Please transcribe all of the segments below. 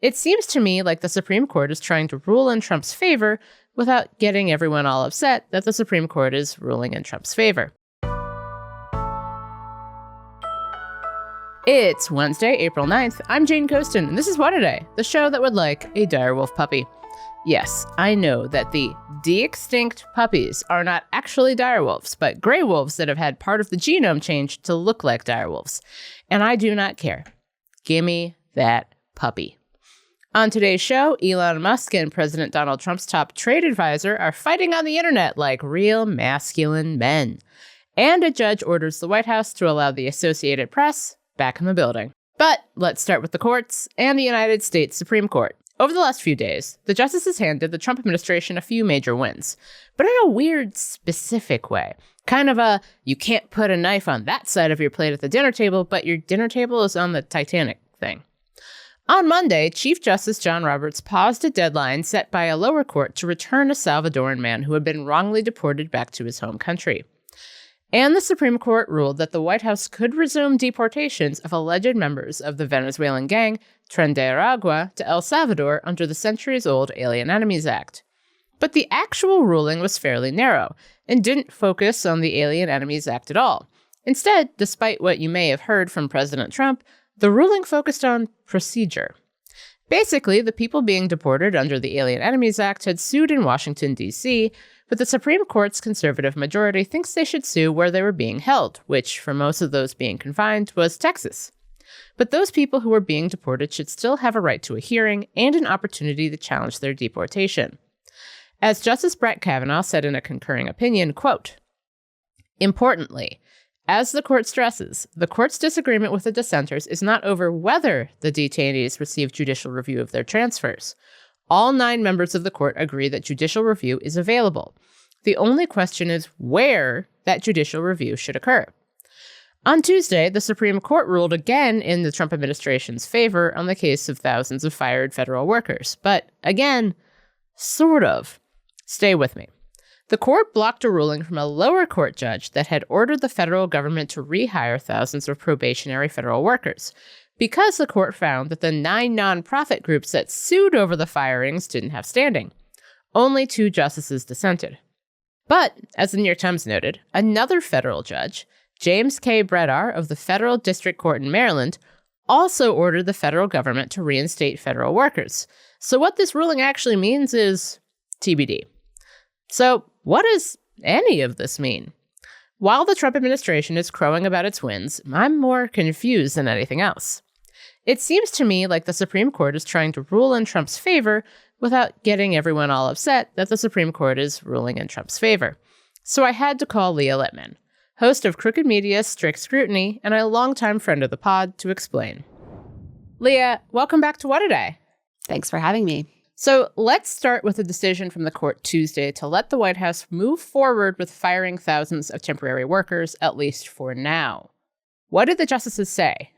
It seems to me like the Supreme Court is trying to rule in Trump's favor without getting everyone all upset that the Supreme Court is ruling in Trump's favor. It's Wednesday, April 9th. I'm Jane Coaston, and this is What A Day, the show that would like a direwolf puppy. Yes, I know that the de-extinct puppies are not actually direwolves, but gray wolves that have had part of the genome changed to look like direwolves. And I do not care. Gimme that puppy. On today's show, Elon Musk and President Donald Trump's top trade advisor are fighting on the internet like real masculine men. And a judge orders the White House to allow the Associated Press back in the building. But let's start with the courts and the United States Supreme Court. Over the last few days, the justices handed the Trump administration a few major wins, but in a weird, specific way. Kind of a, you can't put a knife on that side of your plate at the dinner table, but your dinner table is on the Titanic thing. On Monday, Chief Justice John Roberts paused a deadline set by a lower court to return a Salvadoran man who had been wrongly deported back to his home country. And the Supreme Court ruled that the White House could resume deportations of alleged members of the Venezuelan gang Tren de Aragua to El Salvador under the centuries-old Alien Enemies Act. But the actual ruling was fairly narrow and didn't focus on the Alien Enemies Act at all. Instead, despite what you may have heard from President Trump, the ruling focused on procedure. Basically, the people being deported under the Alien Enemies Act had sued in Washington, D.C., but the Supreme Court's conservative majority thinks they should sue where they were being held, which, for most of those being confined, was Texas. But those people who were being deported should still have a right to a hearing and an opportunity to challenge their deportation. As Justice Brett Kavanaugh said in a concurring opinion, quote, "Importantly, as the court stresses, the court's disagreement with the dissenters is not over whether the detainees receive judicial review of their transfers. All 9 members of the court agree that judicial review is available. The only question is where that judicial review should occur." On Tuesday, the Supreme Court ruled again in the Trump administration's favor on the case of thousands of fired federal workers. But again, sort of. Stay with me. The court blocked a ruling from a lower court judge that had ordered the federal government to rehire thousands of probationary federal workers, because the court found that the 9 nonprofit groups that sued over the firings didn't have standing. Only 2 justices dissented. But, as the New York Times noted, another federal judge, James K. Bredar of the Federal District Court in Maryland, also ordered the federal government to reinstate federal workers. So what this ruling actually means is TBD. So what does any of this mean? While the Trump administration is crowing about its wins, I'm more confused than anything else. It seems to me like the Supreme Court is trying to rule in Trump's favor without getting everyone all upset that the Supreme Court is ruling in Trump's favor. So I had to call Leah Litman, host of Crooked Media's Strict Scrutiny and a longtime friend of the pod, to explain. Leah, welcome back to What A Day. Thanks for having me. So let's start with a decision from the court Tuesday to let the White House move forward with firing thousands of temporary workers, at least for now. What did the justices say?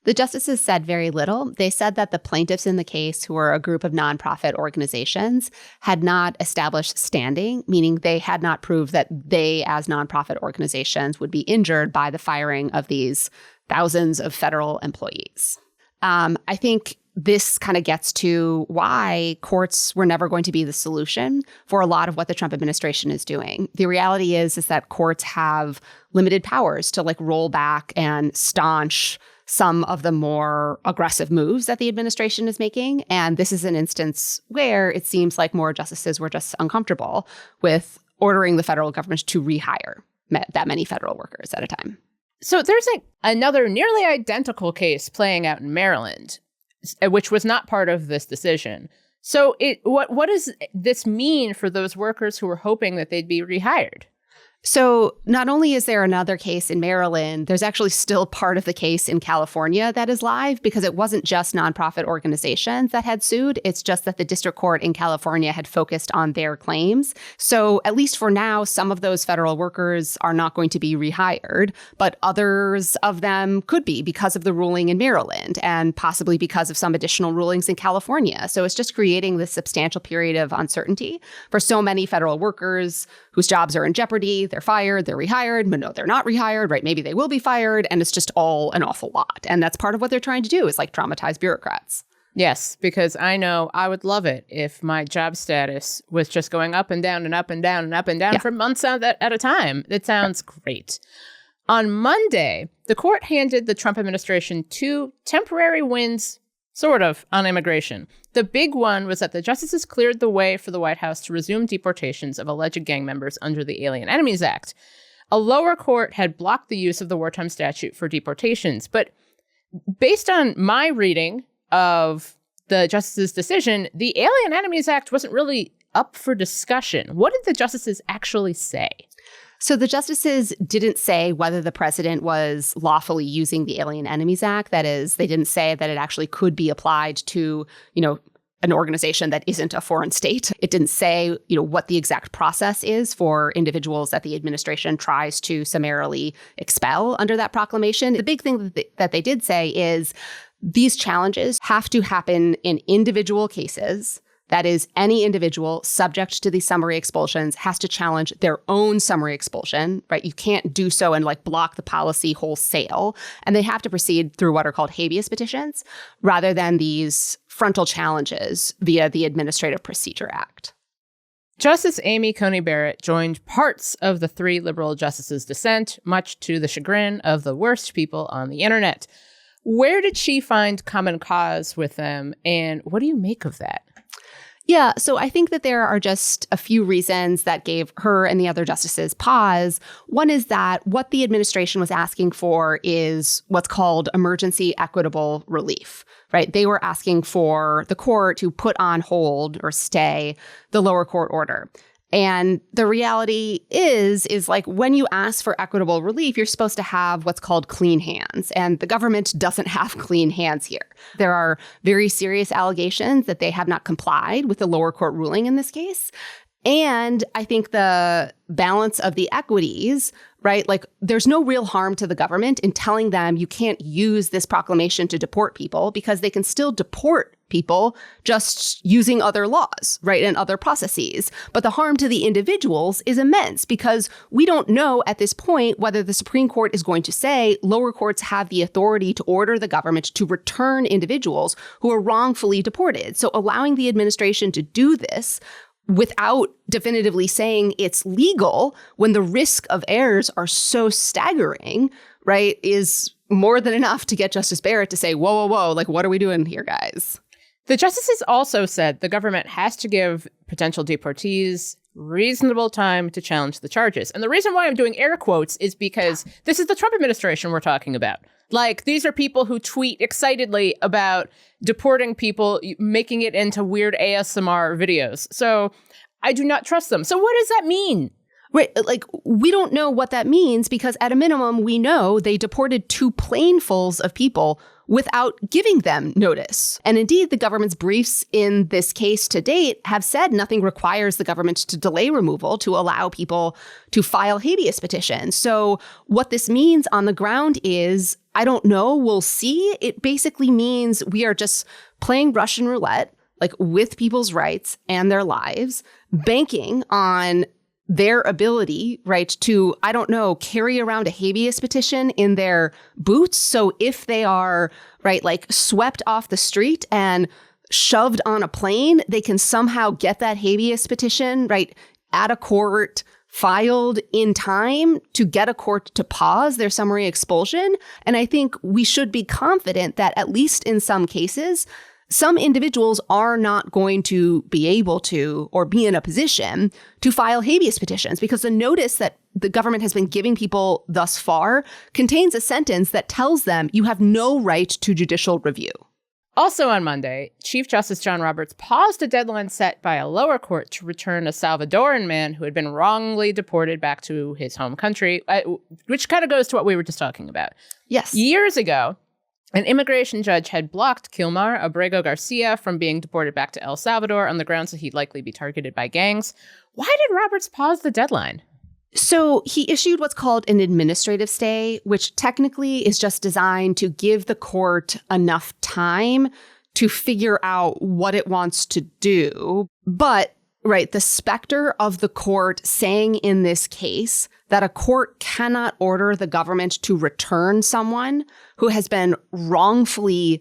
The justices said very little. They said that the plaintiffs in the case, who are a group of nonprofit organizations, had not established standing, meaning they had not proved that they, as nonprofit organizations, would be injured by the firing of these thousands of federal employees. I think this kind of gets to why courts were never going to be the solution for a lot of what the Trump administration is doing. The reality is that courts have limited powers to roll back and staunch some of the more aggressive moves that the administration is making. And this is an instance where it seems like more justices were just uncomfortable with ordering the federal government to rehire that many federal workers at a time. So there's another nearly identical case playing out in Maryland, which was not part of this decision. So what does this mean for those workers who were hoping that they'd be rehired? So not only is there another case in Maryland, there's actually still part of the case in California that is live, because it wasn't just nonprofit organizations that had sued. It's just that the district court in California had focused on their claims. So at least for now, some of those federal workers are not going to be rehired, but others of them could be because of the ruling in Maryland and possibly because of some additional rulings in California. So it's just creating this substantial period of uncertainty for so many federal workers whose jobs are in jeopardy. They're fired, they're rehired, but no, they're not rehired, right? Maybe they will be fired. And it's just all an awful lot. And that's part of what they're trying to do is traumatize bureaucrats. Yes, because I know I would love it if my job status was just going up and down and up and down and up and down for months at a time. It sounds great. On Monday, the court handed the Trump administration 2 temporary wins, sort of, on immigration. The big one was that the justices cleared the way for the White House to resume deportations of alleged gang members under the Alien Enemies Act. A lower court had blocked the use of the wartime statute for deportations, but based on my reading of the justices' decision, the Alien Enemies Act wasn't really up for discussion. What did the justices actually say? So the justices didn't say whether the president was lawfully using the Alien Enemies Act. That is, they didn't say that it actually could be applied to, an organization that isn't a foreign state. It didn't say, what the exact process is for individuals that the administration tries to summarily expel under that proclamation. The big thing that they did say is these challenges have to happen in individual cases. That is, any individual subject to these summary expulsions has to challenge their own summary expulsion, right? You can't do so and block the policy wholesale. And they have to proceed through what are called habeas petitions rather than these frontal challenges via the Administrative Procedure Act. Justice Amy Coney Barrett joined parts of the 3 liberal justices' dissent, much to the chagrin of the worst people on the internet. Where did she find common cause with them, and what do you make of that? Yeah, so I think that there are just a few reasons that gave her and the other justices pause. One is that what the administration was asking for is what's called emergency equitable relief, right? They were asking for the court to put on hold or stay the lower court order. And the reality is when you ask for equitable relief, you're supposed to have what's called clean hands. And the government doesn't have clean hands here. There are very serious allegations that they have not complied with the lower court ruling in this case. And I think the balance of the equities, right? There's no real harm to the government in telling them you can't use this proclamation to deport people because they can still deport people just using other laws, right? And other processes. But the harm to the individuals is immense because we don't know at this point whether the Supreme Court is going to say lower courts have the authority to order the government to return individuals who are wrongfully deported. So allowing the administration to do this without definitively saying it's legal when the risk of errors are so staggering, right, is more than enough to get Justice Barrett to say, whoa, what are we doing here, guys? The justices also said the government has to give potential deportees reasonable time to challenge the charges. And the reason why I'm doing air quotes is because this is the Trump administration we're talking about. These are people who tweet excitedly about deporting people, making it into weird ASMR videos. So I do not trust them. So what does that mean? Right. We don't know what that means because at a minimum, we know they deported 2 planefuls of people without giving them notice. And indeed, the government's briefs in this case to date have said nothing requires the government to delay removal to allow people to file habeas petitions. So what this means on the ground is, I don't know, we'll see. It basically means we are just playing Russian roulette, with people's rights and their lives, banking on their ability, right, to, I don't know, carry around a habeas petition in their boots. So if they are, right, swept off the street and shoved on a plane, they can somehow get that habeas petition, right, at a court filed in time to get a court to pause their summary expulsion. And I think we should be confident that at least in some cases, some individuals are not going to be able to or be in a position to file habeas petitions because the notice that the government has been giving people thus far contains a sentence that tells them you have no right to judicial review. Also on Monday, Chief Justice John Roberts paused a deadline set by a lower court to return a Salvadoran man who had been wrongly deported back to his home country, which kind of goes to what we were just talking about. Yes. Years ago, an immigration judge had blocked Kilmar Abrego Garcia from being deported back to El Salvador on the grounds that he'd likely be targeted by gangs. Why did Roberts pause the deadline? So he issued what's called an administrative stay, which technically is just designed to give the court enough time to figure out what it wants to do. But, right, the specter of the court saying in this case that a court cannot order the government to return someone who has been wrongfully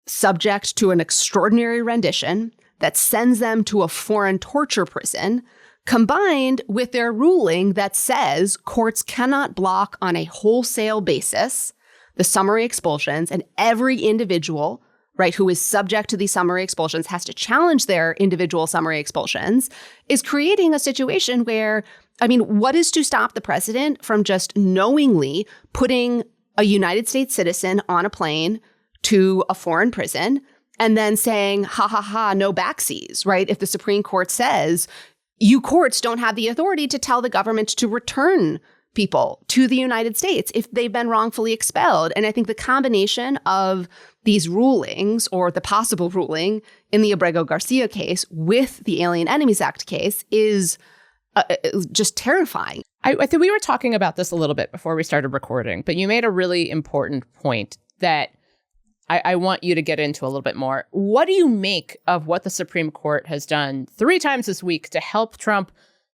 subject to an extraordinary rendition that sends them to a foreign torture prison, combined with their ruling that says courts cannot block on a wholesale basis the summary expulsions, and every individual, right, who is subject to these summary expulsions has to challenge their individual summary expulsions, is creating a situation where, I mean, what is to stop the president from just knowingly putting a United States citizen on a plane to a foreign prison and then saying, ha, ha, ha, no backsies, right? If the Supreme Court says, you courts don't have the authority to tell the government to return people to the United States if they've been wrongfully expelled. And I think the combination of these rulings, or the possible ruling in the Abrego Garcia case with the Alien Enemies Act case, is just terrifying. I think we were talking about this a little bit before we started recording, but you made a really important point that I want you to get into a little bit more. What do you make of what the Supreme Court has done 3 times this week to help Trump,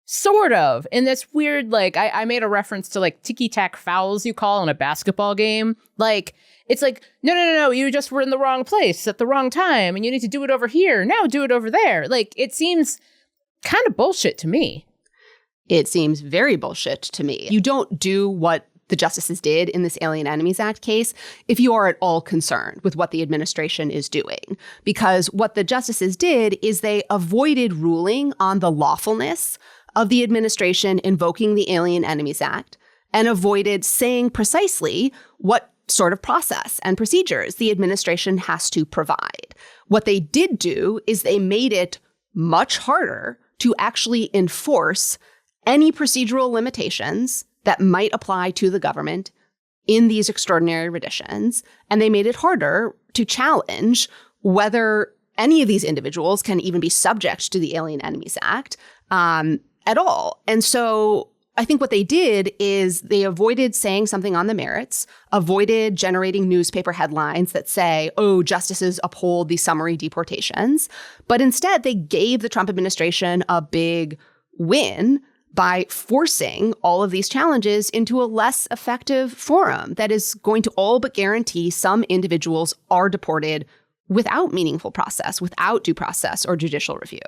sort of, in this weird, like, I made a reference to, like, ticky-tack fouls you call in a basketball game. Like, it's like, no, you just were in the wrong place at the wrong time, and you need to do it over here. Now do it over there. Like, it seems kind of bullshit to me. It seems very bullshit to me. You don't do what the justices did in this Alien Enemies Act case if you are at all concerned with what the administration is doing. Because what the justices did is they avoided ruling on the lawfulness of the administration invoking the Alien Enemies Act and avoided saying precisely what sort of process and procedures the administration has to provide. What they did do is they made it much harder to actually enforce any procedural limitations that might apply to the government in these extraordinary renditions. And they made it harder to challenge whether any of these individuals can even be subject to the Alien Enemies Act at all. And so I think what they did is they avoided saying something on the merits, avoided generating newspaper headlines that say, oh, justices uphold these summary deportations. But instead, they gave the Trump administration a big win by forcing all of these challenges into a less effective forum that is going to all but guarantee some individuals are deported without meaningful process, without due process or judicial review.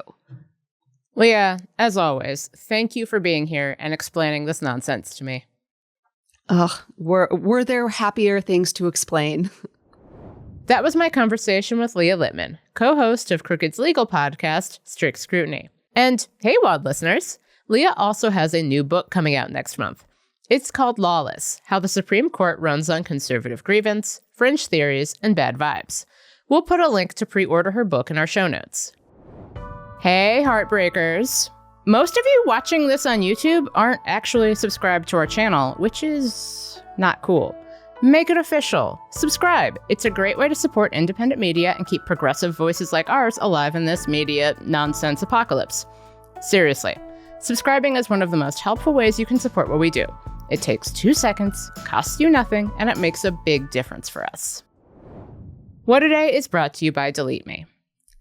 Leah, as always, thank you for being here and explaining this nonsense to me. Ugh, were there happier things to explain? That was my conversation with Leah Litman, co-host of Crooked's legal podcast, Strict Scrutiny. And hey, WAD listeners, Leah also has a new book coming out next month. It's called Lawless: How the Supreme Court Runs on Conservative Grievance, Fringe Theories, and Bad Vibes. We'll put a link to pre-order her book in our show notes. Hey, Heartbreakers. Most of you watching this on YouTube aren't actually subscribed to our channel, which is not cool. Make it official. Subscribe. It's a great way to support independent media and keep progressive voices like ours alive in this media nonsense apocalypse. Seriously. Subscribing is one of the most helpful ways you can support what we do. It takes 2 seconds, costs you nothing, and it makes a big difference for us. What Today is brought to you by Delete Me.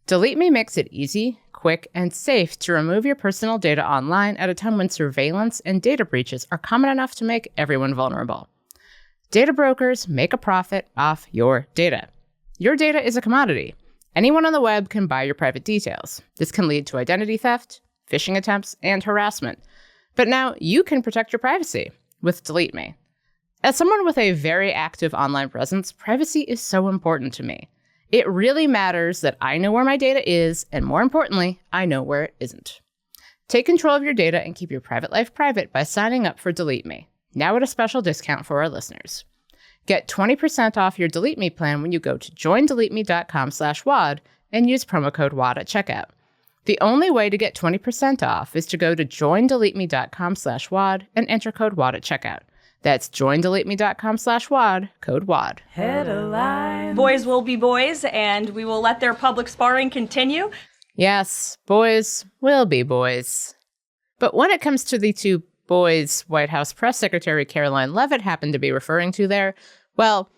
Delete Me makes it easy, quick, and safe to remove your personal data online at a time when surveillance and data breaches are common enough to make everyone vulnerable. Data brokers make a profit off your data. Your data is a commodity. Anyone on the web can buy your private details. This can lead to identity theft, phishing attempts, and harassment. But now you can protect your privacy with Delete Me. As someone with a very active online presence, privacy is so important to me. It really matters that I know where my data is, and more importantly, I know where it isn't. Take control of your data and keep your private life private by signing up for Delete Me, now at a special discount for our listeners. Get 20% off your Delete Me plan when you go to joindeleteme.com/WAD and use promo code WAD at checkout. The only way to get 20% off is to go to joindeleteme.com/WAD and enter code WAD at checkout. That's joindeleteme.com/WAD, code WAD. Headline. Boys will be boys, and we will let their public sparring continue. Yes, boys will be boys. But when it comes to the 2 boys White House Press Secretary Caroline Leavitt happened to be referring to there, well,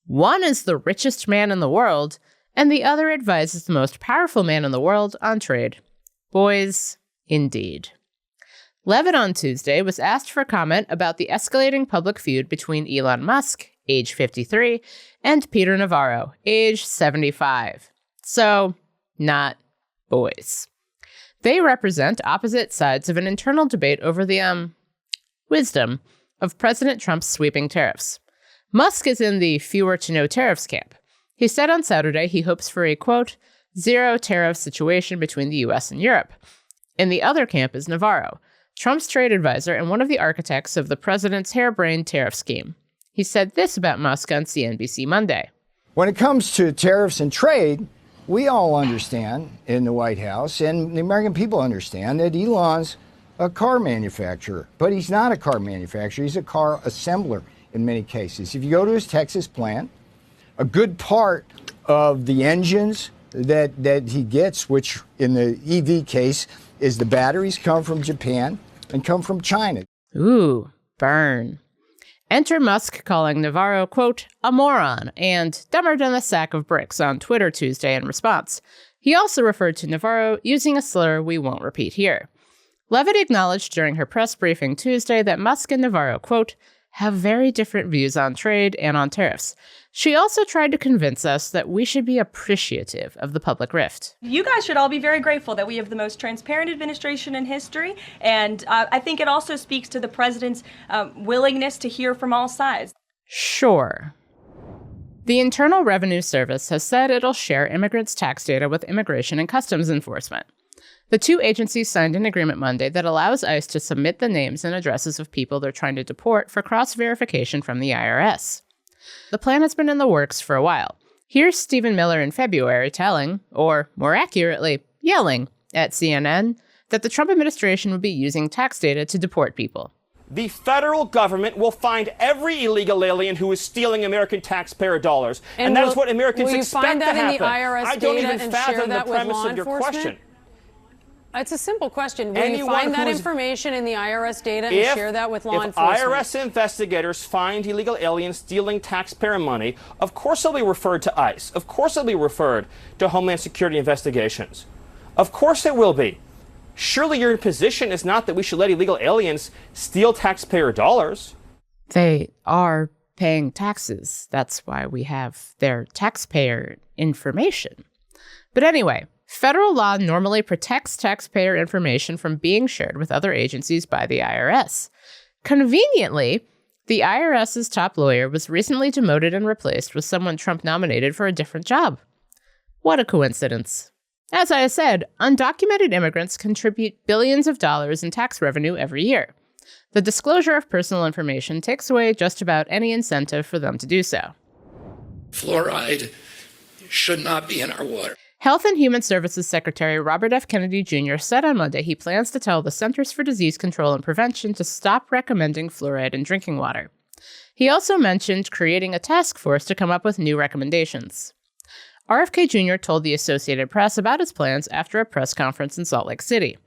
one is the richest man in the world, and the other advises the most powerful man in the world on trade. Boys, indeed. Leavitt on Tuesday was asked for comment about the escalating public feud between Elon Musk, age 53, and Peter Navarro, age 75. So, not boys. They represent opposite sides of an internal debate over the, wisdom of President Trump's sweeping tariffs. Musk is in the fewer to no tariffs camp. He said on Saturday he hopes for a, quote, zero tariff situation between the U.S. and Europe. In the other camp is Navarro, Trump's trade advisor and one of the architects of the president's harebrained tariff scheme. He said this about Musk on CNBC Monday. When it comes to tariffs and trade, we all understand in the White House, and the American people understand, that Elon's a car manufacturer. But he's not a car manufacturer. He's a car assembler in many cases. If you go to his Texas plant, a good part of the engines that he gets, which in the EV case is the batteries, come from Japan and come from China. Ooh, burn. Enter Musk calling Navarro, quote, a moron and dumber than a sack of bricks on Twitter Tuesday in response. He also referred to Navarro using a slur we won't repeat here. Levitt acknowledged during her press briefing Tuesday that Musk and Navarro, quote, have very different views on trade and on tariffs. She also tried to convince us that we should be appreciative of the public rift. You guys should all be very grateful that we have the most transparent administration in history, and I think it also speaks to the president's willingness to hear from all sides. Sure. The Internal Revenue Service has said it'll share immigrants' tax data with Immigration and Customs Enforcement. The two agencies signed an agreement Monday that allows ICE to submit the names and addresses of people they're trying to deport for cross-verification from the IRS. The plan has been in the works for a while. Here's Stephen Miller in February telling, or more accurately, yelling, at CNN that the Trump administration would be using tax data to deport people. The federal government will find every illegal alien who is stealing American taxpayer dollars. And that is what Americans expect to happen. Will you find that in the IRS I don't data even and fathom share the that with premise law of your enforcement? question. It's a simple question. Will you find that information in the IRS data and share that with law enforcement? If IRS investigators find illegal aliens stealing taxpayer money, of course they'll be referred to ICE. Of course they'll be referred to Homeland Security investigations. Of course it will be. Surely your position is not that we should let illegal aliens steal taxpayer dollars. They are paying taxes. That's why we have their taxpayer information. But anyway, federal law normally protects taxpayer information from being shared with other agencies by the IRS. Conveniently, the IRS's top lawyer was recently demoted and replaced with someone Trump nominated for a different job. What a coincidence. As I said, undocumented immigrants contribute billions of dollars in tax revenue every year. The disclosure of personal information takes away just about any incentive for them to do so. Fluoride should not be in our water. Health and Human Services Secretary Robert F. Kennedy Jr. said on Monday he plans to tell the Centers for Disease Control and Prevention to stop recommending fluoride in drinking water. He also mentioned creating a task force to come up with new recommendations. RFK Jr. told the Associated Press about his plans after a press conference in Salt Lake City.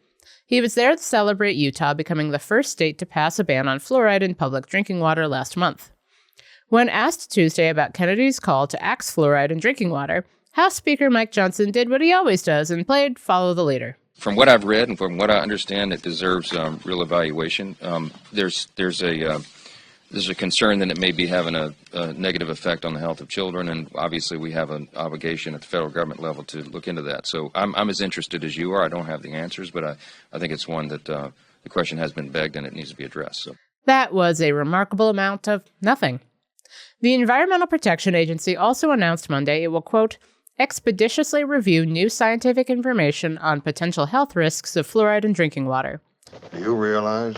He was there to celebrate Utah becoming the first state to pass a ban on fluoride in public drinking water last month. When asked Tuesday about Kennedy's call to axe fluoride in drinking water, House Speaker Mike Johnson did what he always does and played follow the leader. From what I've read and from what I understand, it deserves real evaluation. There's a concern that it may be having a negative effect on the health of children, and obviously we have an obligation at the federal government level to look into that. So I'm as interested as you are. I don't have the answers, but I think it's one that the question has been begged and it needs to be addressed. So that was a remarkable amount of nothing. The Environmental Protection Agency also announced Monday it will, quote, expeditiously review new scientific information on potential health risks of fluoride in drinking water. Do you realize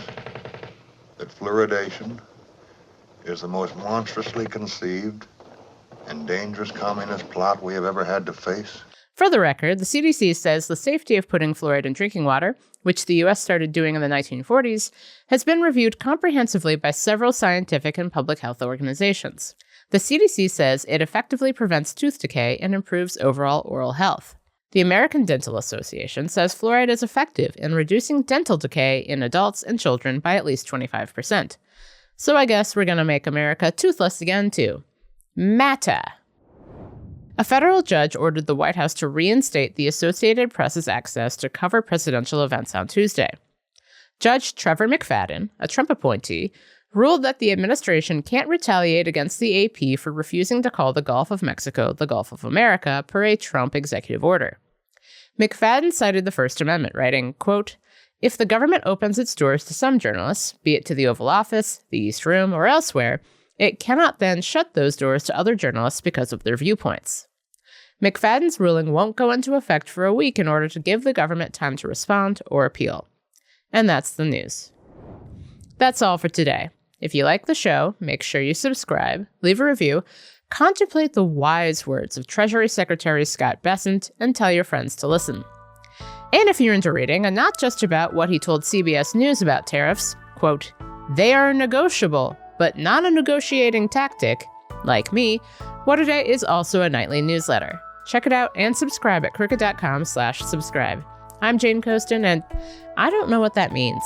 that fluoridation is the most monstrously conceived and dangerous communist plot we have ever had to face? For the record, the CDC says the safety of putting fluoride in drinking water, which the U.S. started doing in the 1940s, has been reviewed comprehensively by several scientific and public health organizations. The CDC says it effectively prevents tooth decay and improves overall oral health. The American Dental Association says fluoride is effective in reducing dental decay in adults and children by at least 25%. So I guess we're going to make America toothless again, too. MATA. A federal judge ordered the White House to reinstate the Associated Press's access to cover presidential events on Tuesday. Judge Trevor McFadden, a Trump appointee, ruled that the administration can't retaliate against the AP for refusing to call the Gulf of Mexico the Gulf of America per a Trump executive order. McFadden cited the First Amendment, writing, quote, "If the government opens its doors to some journalists, be it to the Oval Office, the East Room, or elsewhere, it cannot then shut those doors to other journalists because of their viewpoints." McFadden's ruling won't go into effect for a week in order to give the government time to respond or appeal. And that's the news. That's all for today. If you like the show, make sure you subscribe, leave a review, contemplate the wise words of Treasury Secretary Scott Bessent, and tell your friends to listen. And if you're into reading, and not just about what he told CBS News about tariffs, quote, "They are negotiable, but not a negotiating tactic," like me, What A Day is also a nightly newsletter. Check it out and subscribe at crooked.com/subscribe. I'm Jane Coaston, and I don't know what that means.